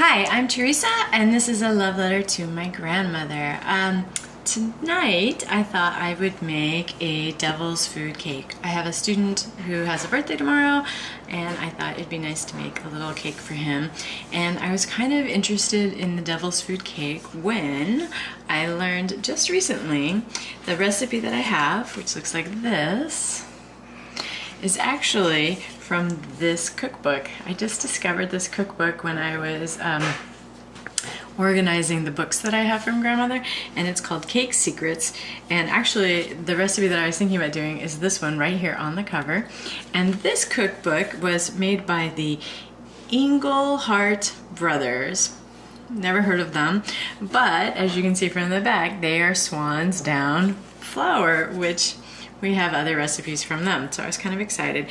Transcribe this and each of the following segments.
Hi, I'm Teresa, and this is a love letter to my grandmother. Tonight, I thought I would make a devil's food cake. I have a student who has a birthday tomorrow, and I thought it'd be nice to make a little cake for him. And I was kind of interested in the devil's food cake when I learned just recently the recipe that I have, which looks like this, is actually from this cookbook. I just discovered this cookbook when I was organizing the books that I have from grandmother, and it's called Cake Secrets. And actually the recipe that I was thinking about doing is this one right here on the cover. And this cookbook was made by the Engelhart brothers. Never heard of them, but as you can see from the back, they are Swan's Down flour, which we have other recipes from them. So I was kind of excited.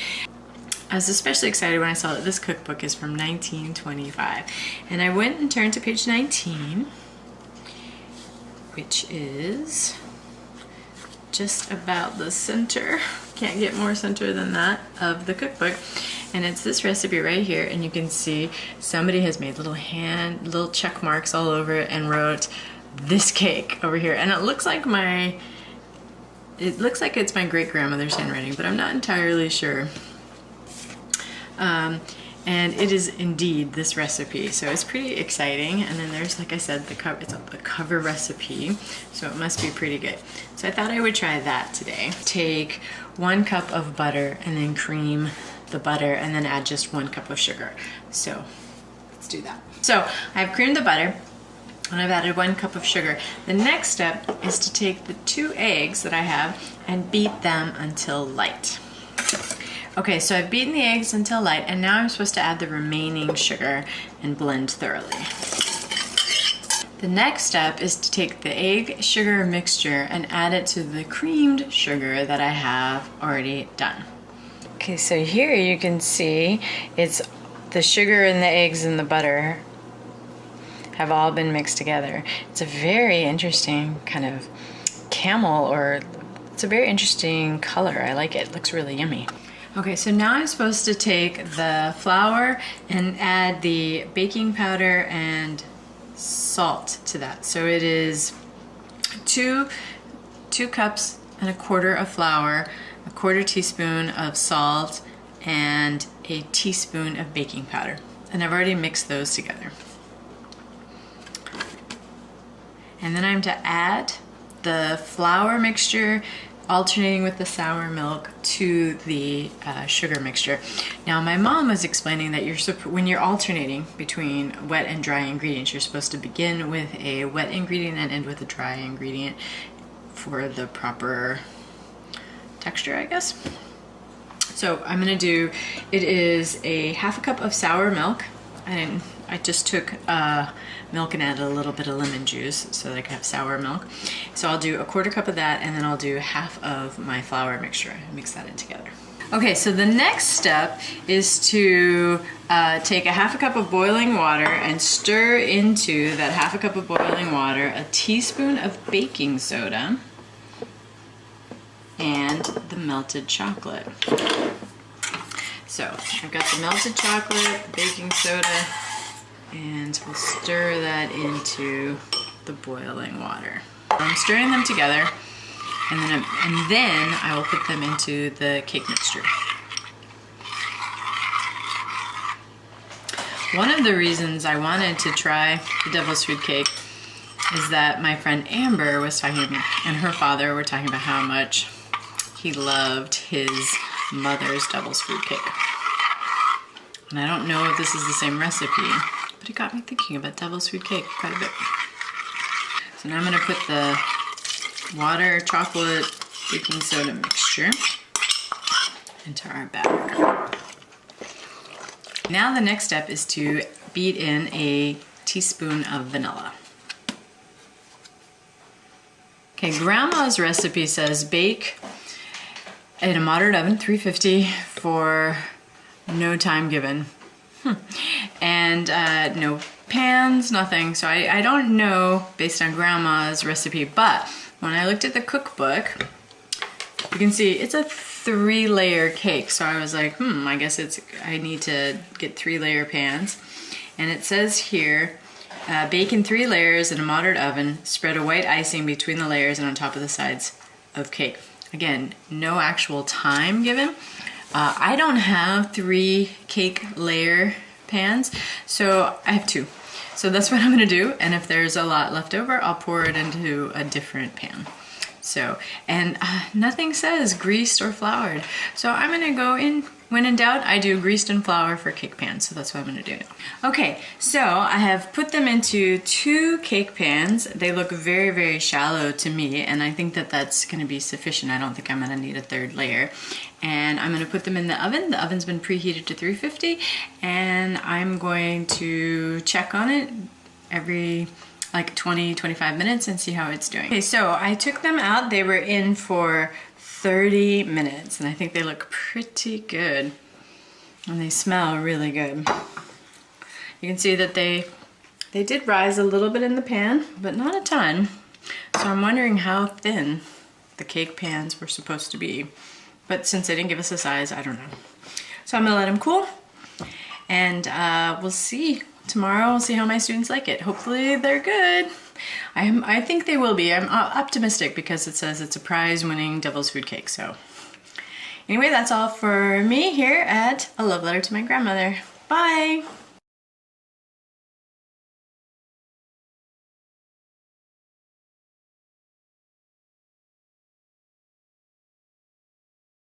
I was especially excited when I saw that this cookbook is from 1925. And I went and turned to page 19, which is just about the center. Can't get more center than that of the cookbook. And it's this recipe right here, and you can see somebody has made little check marks all over it and wrote this cake over here. And it looks like it's my great-grandmother's handwriting, but I'm not entirely sure. And it is indeed this recipe, so it's pretty exciting. And then there's, like I said, it's a cover recipe, so it must be pretty good. So I thought I would try that today. Take 1 cup of butter and then cream the butter and then add just 1 cup of sugar. So let's do that. So I've creamed the butter and I've added 1 cup of sugar. The next step is to take the 2 eggs that I have and beat them until light. Okay, so I've beaten the eggs until light, and now I'm supposed to add the remaining sugar and blend thoroughly. The next step is to take the egg sugar mixture and add it to the creamed sugar that I have already done. Okay, so here you can see it's the sugar and the eggs and the butter have all been mixed together. It's a very interesting kind of camel, or it's a very interesting color. I like it. It looks really yummy. Okay, so now I'm supposed to take the flour and add the baking powder and salt to that. So it is 2 cups and 1/4 of flour, 1/4 teaspoon of salt, and a teaspoon of baking powder. And I've already mixed those together. And then I'm to add the flour mixture, alternating with the sour milk, to the sugar mixture. Now, my mom was explaining that when you're alternating between wet and dry ingredients, you're supposed to begin with a wet ingredient and end with a dry ingredient for the proper texture, I guess. So I'm gonna do, it is a 1/2 cup of sour milk. I just took milk and added a little bit of lemon juice so that I could have sour milk. So I'll do 1/4 cup of that, and then I'll do 1/2 of my flour mixture and mix that in together. Okay, so the next step is to take a 1/2 cup of boiling water and stir into that 1/2 cup of boiling water a teaspoon of baking soda and the melted chocolate. So I've got the melted chocolate, the baking soda, and we'll stir that into the boiling water. I'm stirring them together, and then I will put them into the cake mixture. One of the reasons I wanted to try the devil's food cake is that my friend Amber was talking about, and her father were talking about how much he loved his mother's devil's food cake. And I don't know if this is the same recipe, but it got me thinking about devil's food cake quite a bit. So now I'm gonna put the water, chocolate, baking soda mixture into our batter. Now the next step is to beat in a teaspoon of vanilla. Okay, Grandma's recipe says bake in a moderate oven, 350, for no time given. And no pans, nothing. So I don't know based on Grandma's recipe, but when I looked at the cookbook, you can see it's a 3-layer cake. So I was like, I guess I need to get 3-layer pans. And it says here, bake in 3 layers in a moderate oven. Spread a white icing between the layers and on top of the sides of cake. Again, no actual time given. I don't have 3 cake layer pans, so I have 2. So that's what I'm gonna do, and if there's a lot left over, I'll pour it into a different pan. So, and nothing says greased or floured. So I'm gonna go in, when in doubt, I do greased and flour for cake pans. So that's what I'm gonna do now. Okay, so I have put them into 2 cake pans. They look very, very shallow to me, and I think that that's gonna be sufficient. I don't think I'm gonna need a 3rd layer. And I'm gonna put them in the oven. The oven's been preheated to 350, and I'm going to check on it every like 20-25 minutes and see how it's doing. Okay, so I took them out. They were in for 30 minutes, and I think they look pretty good. And they smell really good. You can see that they did rise a little bit in the pan, but not a ton. So I'm wondering how thin the cake pans were supposed to be. But since they didn't give us a size, I don't know. So I'm gonna let them cool, and we'll see. Tomorrow we'll see how my students like it. Hopefully they're good. I think they will be. I'm optimistic because it says it's a prize-winning devil's food cake. So anyway, that's all for me here at A Love Letter to My Grandmother. Bye.